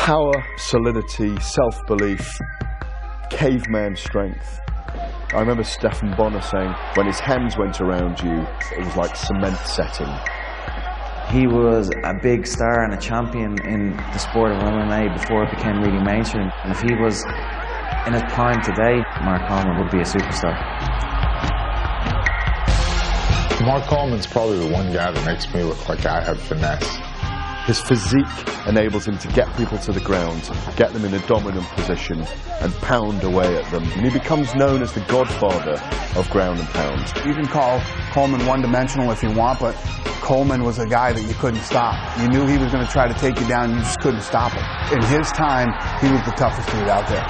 Power, solidity, self-belief, caveman strength. I remember Stephan Bonner saying, when his hands went around you, it was like cement setting. He was a big star and a champion in the sport of MMA before it became really mainstream. And if he was in his prime today, Hammer Coleman would be a superstar. Hammer Coleman's probably the one guy that makes me look like I have finesse. His physique enables him to get people to the ground, get them in a dominant position, and pound away at them. And he becomes known as the Godfather of Ground and Pound. You can call Coleman one-dimensional if you want, but Coleman was a guy that you couldn't stop. You knew he was going to try to take you down, you just couldn't stop him. In his time, he was the toughest dude out there.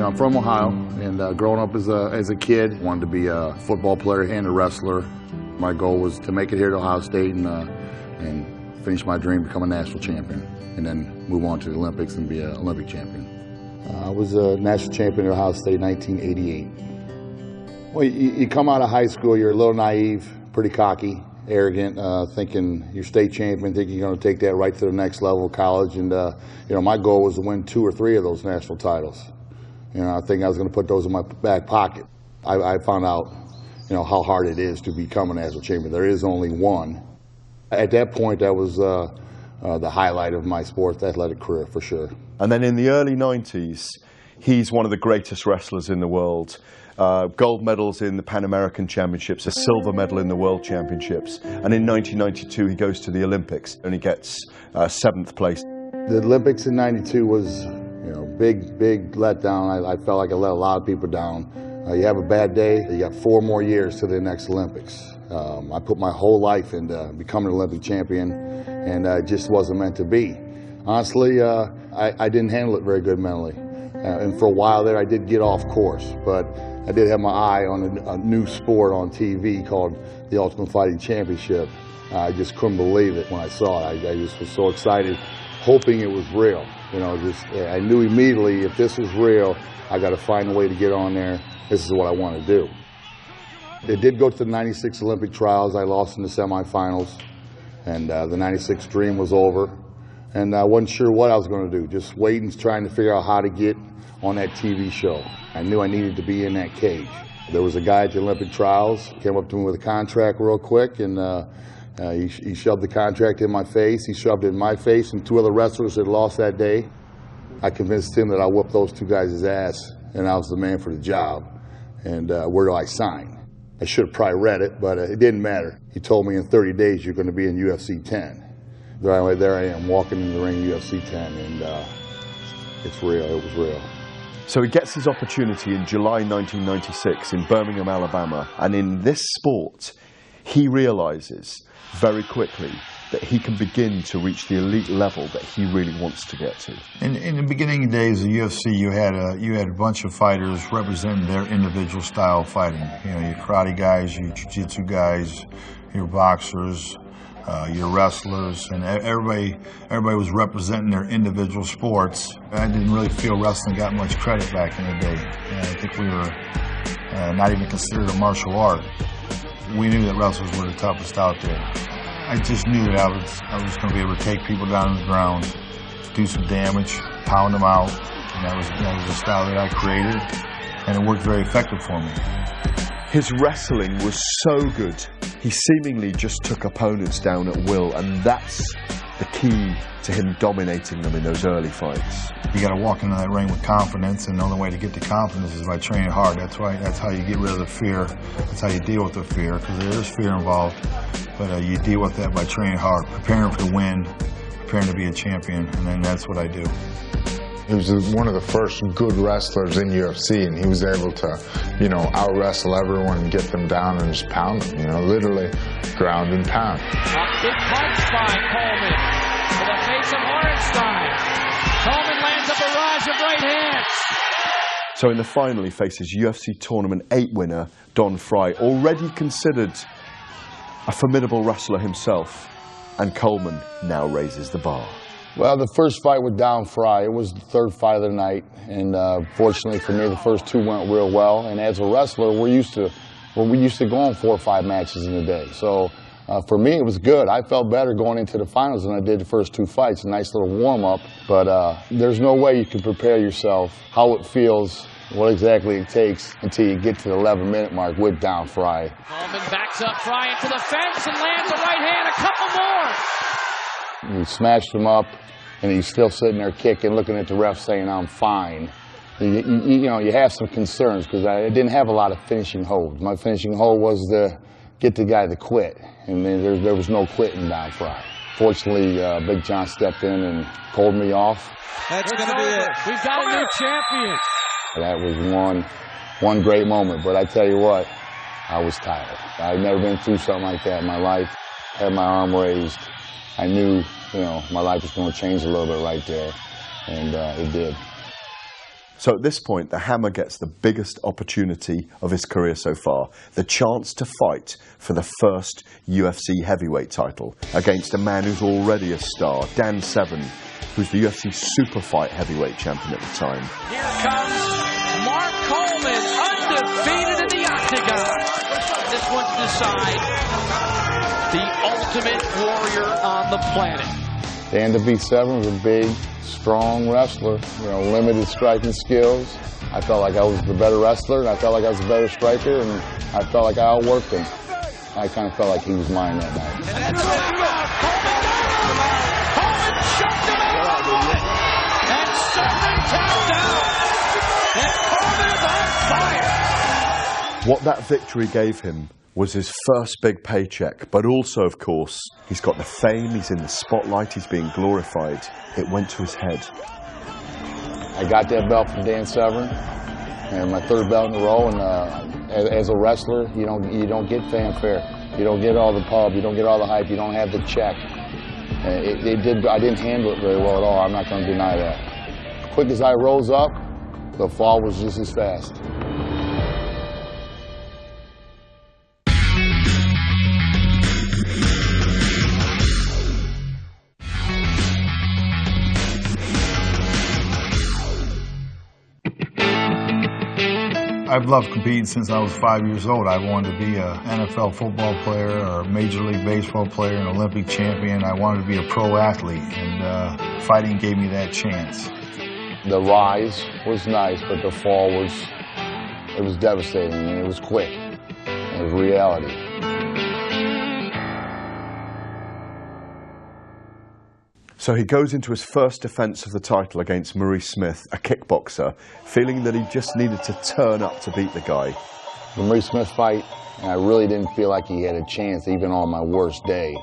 I'm from Ohio, and growing up as a kid, wanted to be a football player and a wrestler. My goal was to make it here to Ohio State and finish my dream, become a national champion, and then move on to the Olympics and be an Olympic champion. I was a national champion at Ohio State in 1988. Well, you come out of high school, you're a little naive, pretty cocky, arrogant, thinking you're state champion, thinking you're going to take that right to the next level of college. And my goal was to win 2 or 3 of those national titles. I think I was going to put those in my back pocket. I found out, how hard it is to become a national champion. There is only one. At that point, that was the highlight of my sports athletic career, for sure. And then in the early 90s, he's one of the greatest wrestlers in the world. Gold medals in the Pan American Championships, a silver medal in the World Championships. And in 1992, he goes to the Olympics and he gets 7th place. The Olympics in '92 was big letdown. I felt like I let a lot of people down. You have a bad day, you got 4 more years to the next Olympics. I put my whole life into becoming an Olympic champion, and it just wasn't meant to be. Honestly, I didn't handle it very good mentally. And for a while there, I did get off course, but I did have my eye on a new sport on TV called the Ultimate Fighting Championship. I just couldn't believe it when I saw it. I just was so excited, hoping it was real. I knew immediately if this was real, I got to find a way to get on there. This is what I want to do. It did go to the '96 Olympic trials. I lost in the semifinals, and the '96 dream was over. And I wasn't sure what I was going to do, just waiting, trying to figure out how to get on that TV show. I knew I needed to be in that cage. There was a guy at the Olympic trials, came up to me with a contract real quick, and he shoved the contract in my face. He shoved it in my face and 2 other wrestlers that lost that day. I convinced him that I whooped those 2 guys' ass, and I was the man for the job. And where do I sign? I should have probably read it, but it didn't matter. He told me in 30 days you're going to be in UFC 10. There I am, walking in the ring UFC 10, and it's real. It was real. So he gets his opportunity in July 1996 in Birmingham, Alabama, and in this sport, he realizes very quickly that he can begin to reach the elite level that he really wants to get to. In the beginning days of UFC, you had a bunch of fighters representing their individual style of fighting. Your karate guys, your jiu-jitsu guys, your boxers, your wrestlers, and everybody was representing their individual sports. I didn't really feel wrestling got much credit back in the day. I think we were not even considered a martial art. We knew that wrestlers were the toughest out there. I just knew that I was going to be able to take people down on the ground, do some damage, pound them out, and that was the style that I created, and it worked very effective for me. His wrestling was so good, he seemingly just took opponents down at will, and that's the key to him dominating them in those early fights. You got to walk into that ring with confidence, and the only way to get the confidence is by training hard. That's how you get rid of the fear. That's how you deal with the fear, because there is fear involved. But you deal with that by training hard, preparing for the win, preparing to be a champion, and then that's what I do. He was one of the first good wrestlers in UFC, and he was able to, out-wrestle everyone and get them down and just pound them, literally ground and pound. Big punch by Coleman to the face of Orenstein. Coleman lands a barrage of right hands. So in the final, he faces UFC Tournament 8 winner Don Frye, already considered a formidable wrestler himself, and Coleman now raises the bar. Well, the first fight with Down Fry, it was the third fight of the night, and fortunately for me, the first two went real well. And as a wrestler, we used to going 4 or 5 matches in a day. So for me, it was good. I felt better going into the finals than I did the first 2 fights. A nice little warm-up, but there's no way you can prepare yourself how it feels, what exactly it takes until you get to the 11-minute mark with Down Fry. Coleman backs up Fry into the fence and lands a right hand, a couple more. You smashed him up, and he's still sitting there kicking, looking at the ref saying, I'm fine. You know, you have some concerns because I didn't have a lot of finishing holds. My finishing hold was to get the guy to quit, and then there was no quitting Down Fry. Fortunately, Big John stepped in and pulled me off. That's going to be it. We've got a new champion. That was one great moment, but I tell you what, I was tired. I'd never been through something like that in my life. I had my arm raised. I knew, you know, my life was going to change a little bit right there, and it did. So at this point, the Hammer gets the biggest opportunity of his career so far, the chance to fight for the first UFC heavyweight title against a man who's already a star, Dan Severn, who's the UFC Super Fight heavyweight champion at the time. Here comes Mark Coleman, undefeated in the Octagon. This one to decide the ultimate warrior on the planet. Dan to beat Severn was a big, strong wrestler, you know, limited striking skills. I felt like I was the better wrestler, and I felt like I was the better striker, and I felt like I outworked him. I kind of felt like he was mine that night. And that's Coleman shoved him out of it, and Severn tapped out, and Coleman is on fire. What that victory gave him was his first big paycheck, but also, of course, he's got the fame, he's in the spotlight, he's being glorified. It went to his head. I got that belt from Dan Severn, and my 3rd belt in a row, and as a wrestler, you don't get fanfare. You don't get all the pub, you don't get all the hype, you don't have the check. I didn't handle it very well at all, I'm not going to deny that. Quick as I rose up, the fall was just as fast. I've loved competing since I was 5 years old. I wanted to be an NFL football player or a Major League Baseball player, an Olympic champion. I wanted to be a pro athlete, and fighting gave me that chance. The rise was nice, but the fall was devastating, and it was quick. It was reality. So he goes into his first defense of the title against Maurice Smith, a kickboxer, feeling that he just needed to turn up to beat the guy. The Maurice Smith fight, I really didn't feel like he had a chance even on my worst day.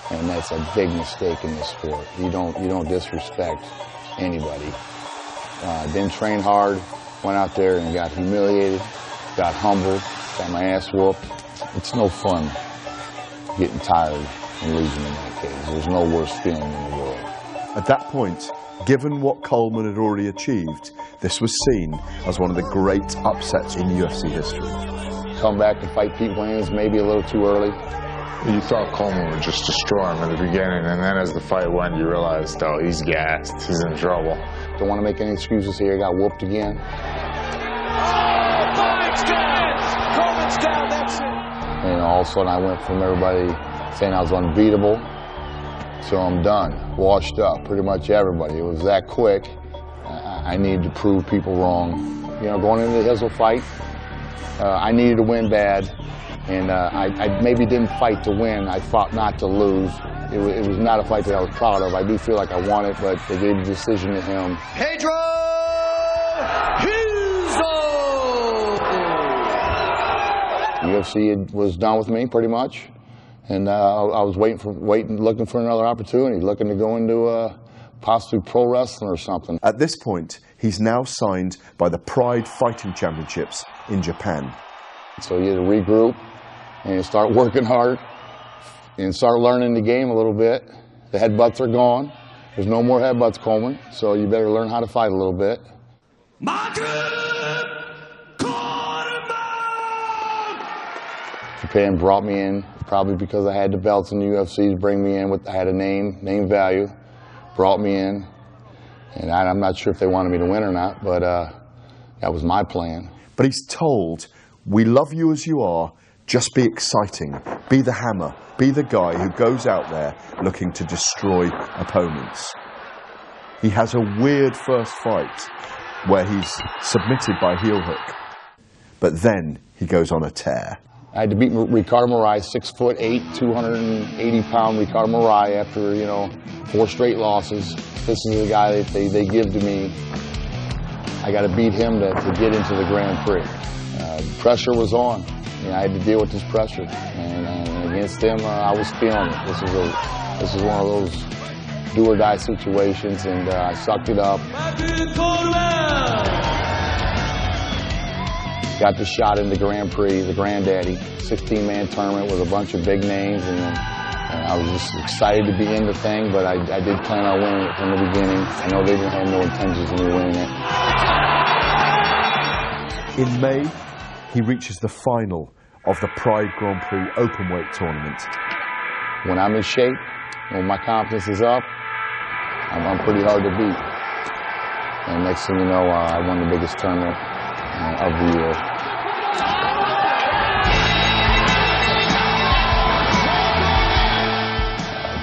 And that's a big mistake in this sport. You don't disrespect anybody. Didn't train hard, went out there and got humiliated, got humbled, got my ass whooped. It's no fun getting tired and losing in that case. There's no worse feeling in the world. At that point, given what Coleman had already achieved, this was seen as one of the great upsets in UFC history. Come back and fight Pete Williams maybe a little too early. You thought Coleman would just destroy him at the beginning, and then as the fight went, you realized, oh, he's gassed, he's in trouble. Don't want to make any excuses here, got whooped again. Oh, my goodness! Coleman's down, that's it. And all of a sudden I went from everybody saying I was unbeatable to I'm done, washed up, pretty much everybody. It was that quick. I needed to prove people wrong. You know, going into the Hizzle fight, I needed to win bad, and I maybe didn't fight to win. I fought not to lose. It was not a fight that I was proud of. I do feel like I won it, but they gave the decision to him. Pedro Hizzle! UFC was done with me, pretty much. And I was looking for another opportunity, looking to go into possibly pro wrestling or something. At this point, he's now signed by the Pride Fighting Championships in Japan. So you had to regroup and start working hard and start learning the game a little bit. The headbutts are gone. There's no more headbutts, Coleman, so you better learn how to fight a little bit. Japan brought me in, probably because I had the belts in the UFC to bring me in. I had a name value. brought me in, and I'm not sure if they wanted me to win or not, but that was my plan. But he's told, we love you as you are, just be exciting, be the Hammer, be the guy who goes out there looking to destroy opponents. He has a weird first fight where he's submitted by heel hook, but then he goes on a tear. I had to beat Ricardo Morai, 6'8", 280-pound Ricardo Morai after, 4 straight losses. This is the guy that they give to me. I got to beat him to get into the Grand Prix. Pressure was on. I had to deal with this pressure, and against him, I was feeling it. This is one of those do-or-die situations, and I sucked it up. Got the shot in the Grand Prix, the Granddaddy, 16-man tournament with a bunch of big names, and I was just excited to be in the thing, but I did plan on winning it from the beginning. I know they didn't have no intentions of me winning it. In May, he reaches the final of the Pride Grand Prix Open Weight tournament. When I'm in shape, when my confidence is up, I'm pretty hard to beat. And next thing you know, I won the biggest tournament of the year.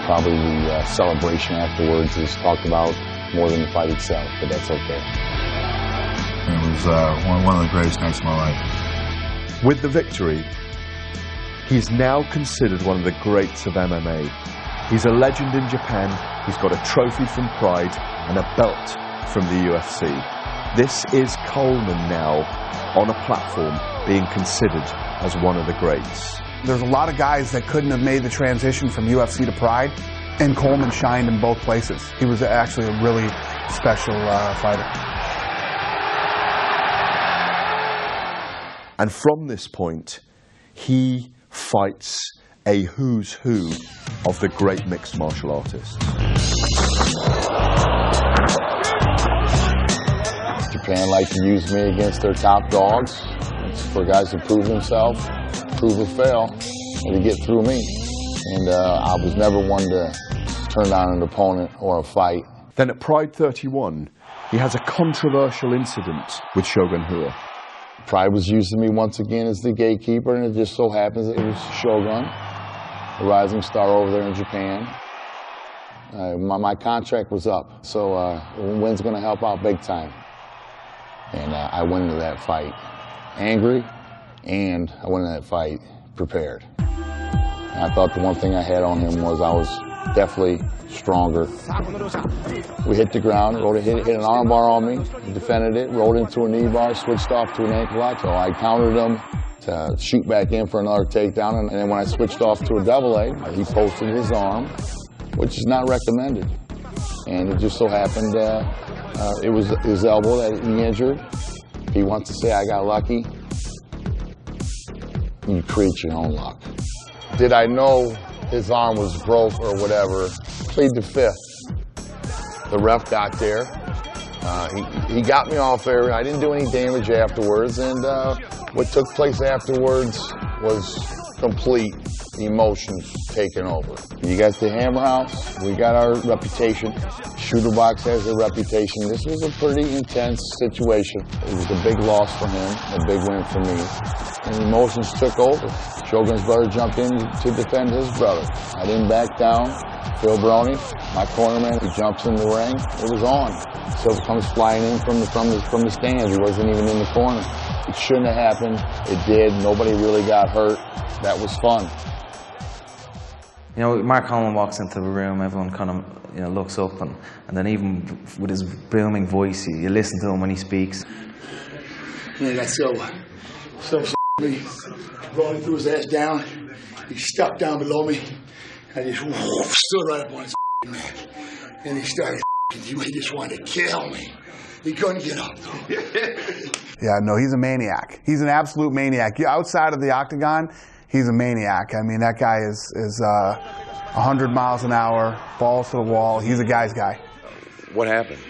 Probably the celebration afterwards is talked about more than the fight itself, but that's okay. It was one of the greatest nights of my life. With the victory, he's now considered one of the greats of MMA. He's a legend in Japan, he's got a trophy from Pride and a belt from the UFC. This is Coleman now on a platform being considered as one of the greats. There's a lot of guys that couldn't have made the transition from UFC to Pride, and Coleman shined in both places. He was actually a really special fighter. And from this point, he fights a who's who of the great mixed martial artists. Japan liked to use me against their top dogs. It's for guys to prove themselves, prove or fail, and to get through me. And I was never one to turn down an opponent or a fight. Then at Pride 31, he has a controversial incident with Shogun Rua. Pride was using me once again as the gatekeeper, and it just so happens that it was Shogun, a rising star over there in Japan. My contract was up, so a win's going to help out big time. And I went into that fight angry, and I went into that fight prepared. And I thought the one thing I had on him was I was definitely stronger. We hit the ground, hit an arm bar on me, defended it, rolled into a knee bar, switched off to an ankle lock, so I countered him to shoot back in for another takedown, and then when I switched off to a double A, he posted his arm, which is not recommended. And it just so happened it was his elbow that he injured. He wants to say I got lucky. You create your own luck. Did I know his arm was broke or whatever? Plead the fifth. The ref got there. He got me off there. I didn't do any damage afterwards, and what took place afterwards was complete emotions taking over. You got the Hammer House, we got our reputation. Shooter Box has a reputation. This was a pretty intense situation. It was a big loss for him, a big win for me. And emotions took over. Shogun's brother jumped in to defend his brother. I didn't back down. Phil Brony, my cornerman, he jumps in the ring. It was on. Silver comes flying in from the stands. He wasn't even in the corner. It shouldn't have happened. It did. Nobody really got hurt. That was fun. You know, Mark Coleman walks into the room, everyone kind of, looks up, and then even with his booming voice, you listen to him when he speaks. And I got so me, rolling through his ass down. He stuck down below me. I just stood right up on his man. And he started he just wanted to kill me. He couldn't get up. Yeah, no, he's a maniac. He's an absolute maniac. Outside of the Octagon, he's a maniac. I mean, that guy is 100 miles an hour, balls to the wall. He's a guy's guy. What happened?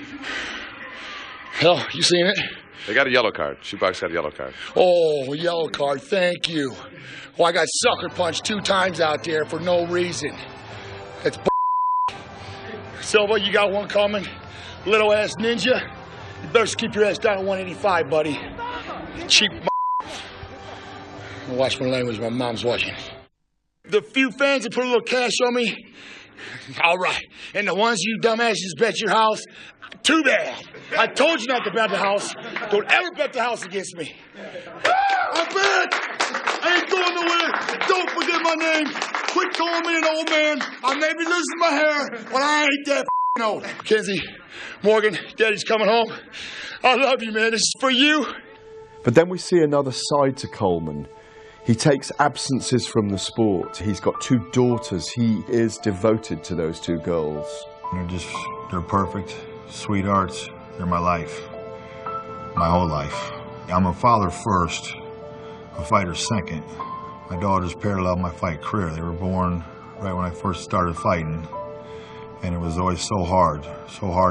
Hell, you seen it? They got a yellow card. Shootbox got a yellow card. Oh, yellow card, thank you. Well, I got sucker punched 2 times out there for no reason. That's Silva, you got one coming. Little ass ninja. You better keep your ass down at 185, buddy. Cheap watch my language, my mom's watching. The few fans that put a little cash on me, all right. And the ones you dumbasses bet your house, too bad. I told you not to bet the house. Don't ever bet the house against me. I bet. I ain't going nowhere. Don't forget my name. Quit calling me an old man. I may be losing my hair, but I ain't that old. Mackenzie, Morgan, Daddy's coming home. I love you, man. This is for you. But then we see another side to Coleman. He takes absences from the sport. He's got 2 daughters. He is devoted to those 2 girls. They're perfect, sweethearts. They're my life, my whole life. I'm a father first, a fighter second. My daughters parallel my fight career. They were born right when I first started fighting. And it was always so hard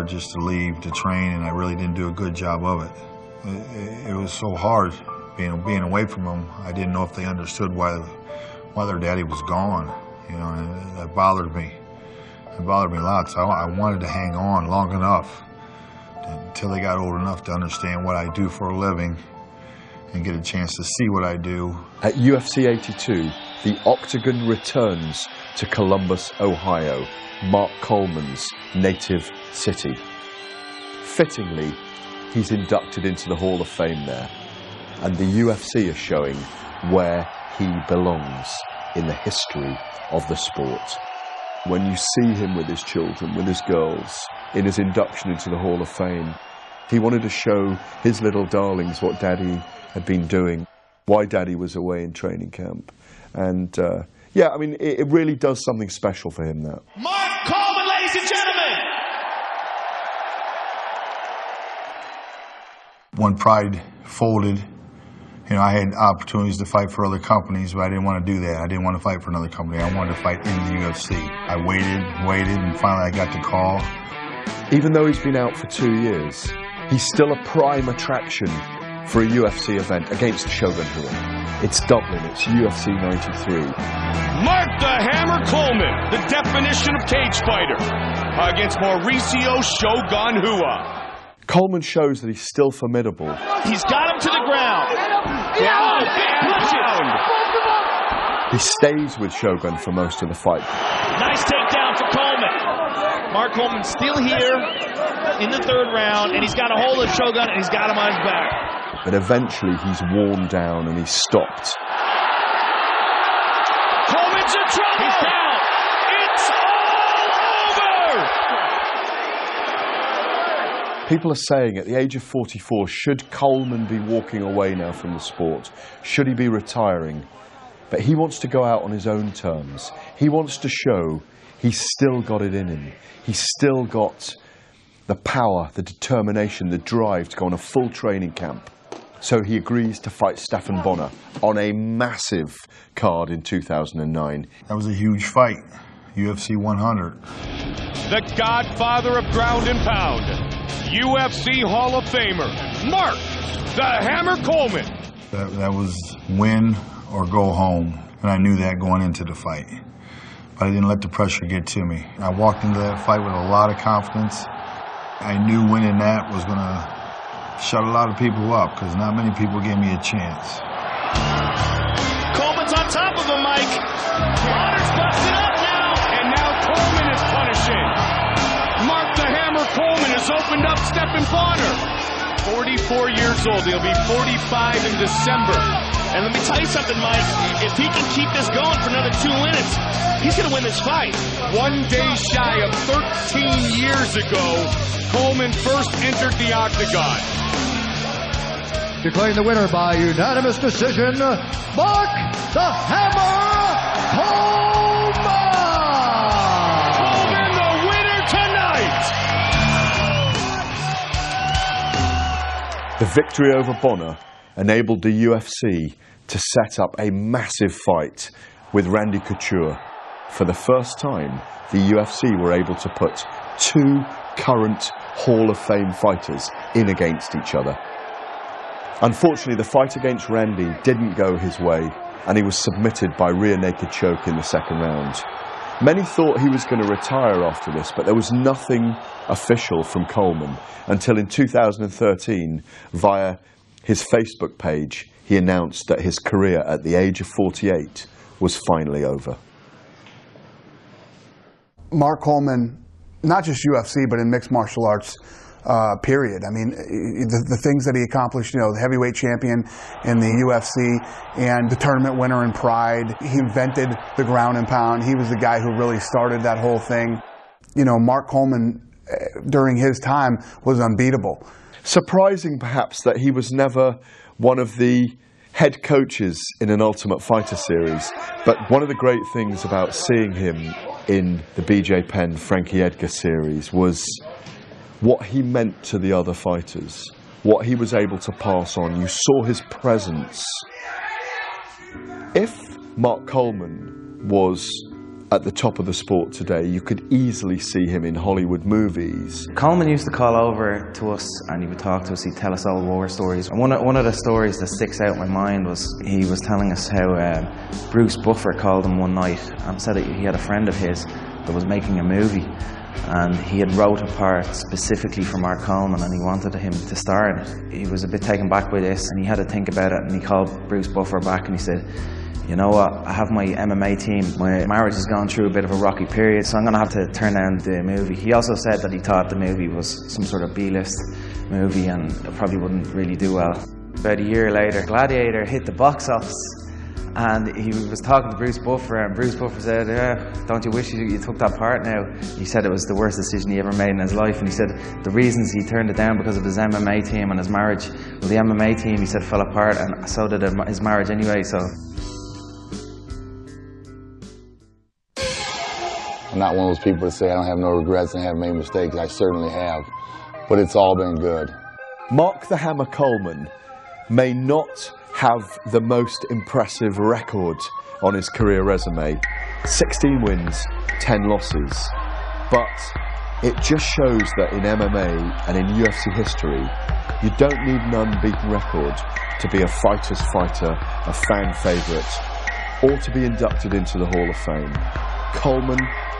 just to leave to train, and I really didn't do a good job of it. It was so hard being away from them. I didn't know if they understood why their daddy was gone, you know, and that bothered me. It bothered me a lot, so I wanted to hang on long enough until they got old enough to understand what I do for a living and get a chance to see what I do. At UFC 82, the Octagon returns to Columbus, Ohio, Mark Coleman's native city. Fittingly, he's inducted into the Hall of Fame there, and the UFC is showing where he belongs in the history of the sport. When you see him with his children, with his girls, in his induction into the Hall of Fame, he wanted to show his little darlings what Daddy had been doing, why Daddy was away in training camp. And yeah, I mean, it really does something special for him now. Mark Coleman, ladies and gentlemen! When Pride folded, you know, I had opportunities to fight for other companies, but I didn't want to do that. I didn't want to fight for another company. I wanted to fight in the UFC. I waited, and finally I got the call. Even though he's been out for 2 years, he's still a prime attraction for a UFC event against Shogun Rua. It's Dublin, it's UFC 93. Mark the Hammer Coleman, the definition of cage fighter, against Mauricio Shogun Rua. Coleman shows that he's still formidable. He's got him to the ground. He stays with Shogun for most of the fight. Nice takedown for Coleman. Mark Coleman still here in the 3rd round, and he's got a hold of Shogun, and he's got him on his back. But eventually he's worn down and he's stopped. Coleman's in trouble. He's down. It's all over. People are saying at the age of 44, should Coleman be walking away now from the sport? Should he be retiring? But he wants to go out on his own terms. He wants to show he's still got it in him. He's still got the power, the determination, the drive to go on a full training camp. So he agrees to fight Stephan Bonnar on a massive card in 2009. That was a huge fight, UFC 100. The Godfather of Ground and Pound, UFC Hall of Famer, Mark the Hammer Coleman. That was win or go home, and I knew that going into the fight. But I didn't let the pressure get to me. I walked into that fight with a lot of confidence. I knew winning that was going to shut a lot of people up, because not many people gave me a chance. Coleman's on top of him, Mike. Bonner's busted up now, and now Coleman is punishing. Mark the Hammer Coleman has opened up Stephan Bonnar. 44 years old. He'll be 45 in December. And let me tell you something, Mike. If he can keep this going for another 2 minutes, he's going to win this fight. 1 day shy of 13 years ago, Coleman first entered the Octagon. Declaring the winner by unanimous decision, Mark the Hammer Coleman! Coleman, the winner tonight! The victory over Bonnar enabled the UFC to set up a massive fight with Randy Couture. For the first time, the UFC were able to put 2 current Hall of Fame fighters in against each other. Unfortunately, the fight against Randy didn't go his way, and he was submitted by rear naked choke in the 2nd round. Many thought he was going to retire after this, but there was nothing official from Coleman until in 2013, via his Facebook page, he announced that his career at the age of 48 was finally over. Mark Coleman, not just UFC, but in mixed martial arts, period. I mean, the things that he accomplished, you know, the heavyweight champion in the UFC and the tournament winner in Pride. He invented the ground and pound. He was the guy who really started that whole thing. You know, Mark Coleman, during his time, was unbeatable. Surprising, perhaps, that he was never one of the head coaches in an Ultimate Fighter series. But one of the great things about seeing him in the BJ Penn, Frankie Edgar series was what he meant to the other fighters, what he was able to pass on. You saw his presence. If Mark Coleman was at the top of the sport today, you could easily see him in Hollywood movies. Coleman used to call over to us and he would talk to us, he'd tell us old war stories. And one of the stories that sticks out in my mind was he was telling us how Bruce Buffer called him one night and said that he had a friend of his that was making a movie. And he had wrote a part specifically for Mark Coleman and he wanted him to star in it. He was a bit taken back by this and he had to think about it, and he called Bruce Buffer back and he said, you know what, I have my MMA team, my marriage has gone through a bit of a rocky period, so I'm going to have to turn down the movie. He also said that he thought the movie was some sort of B-list movie and it probably wouldn't really do well. About a year later, Gladiator hit the box office. And he was talking to Bruce Buffer, and Bruce Buffer said, don't you wish you took that part now? He said it was the worst decision he ever made in his life, and he said the reasons he turned it down because of his MMA team and his marriage. Well, the MMA team, he said, fell apart, and so did his marriage anyway, so. I'm not one of those people that say I don't have no regrets and have made mistakes. I certainly have, but it's all been good. Mark the Hammer Coleman may not have the most impressive record on his career resume. 16 wins, 10 losses. But it just shows that in MMA and in UFC history, you don't need an unbeaten record to be a fighter's fighter, a fan favourite, or to be inducted into the Hall of Fame. Coleman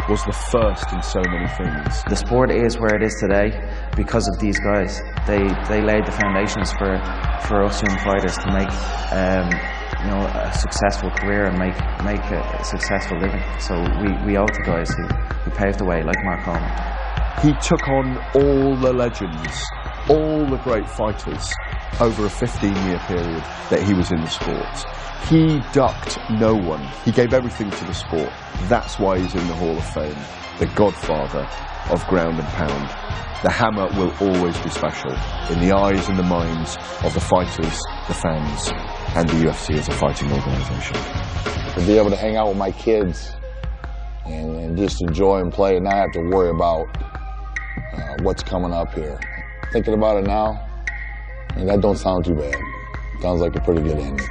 was the first in so many things. The sport is where it is today because of these guys. They laid the foundations for us young fighters to make you know, a successful career and make a successful living. So we owe it to guys who paved the way, like Mark Coleman. He took on all the legends, all the great fighters over a 15-year period that he was in the sport. He ducked no one. He gave everything to the sport. That's why he's in the Hall of Fame. The Godfather of Ground and Pound. The Hammer will always be special in the eyes and the minds of the fighters, the fans, and the UFC as a fighting organisation. To be able to hang out with my kids and just enjoy and play and not have to worry about what's coming up here. Thinking about it now, and that don't sound too bad. Sounds like a pretty good ending.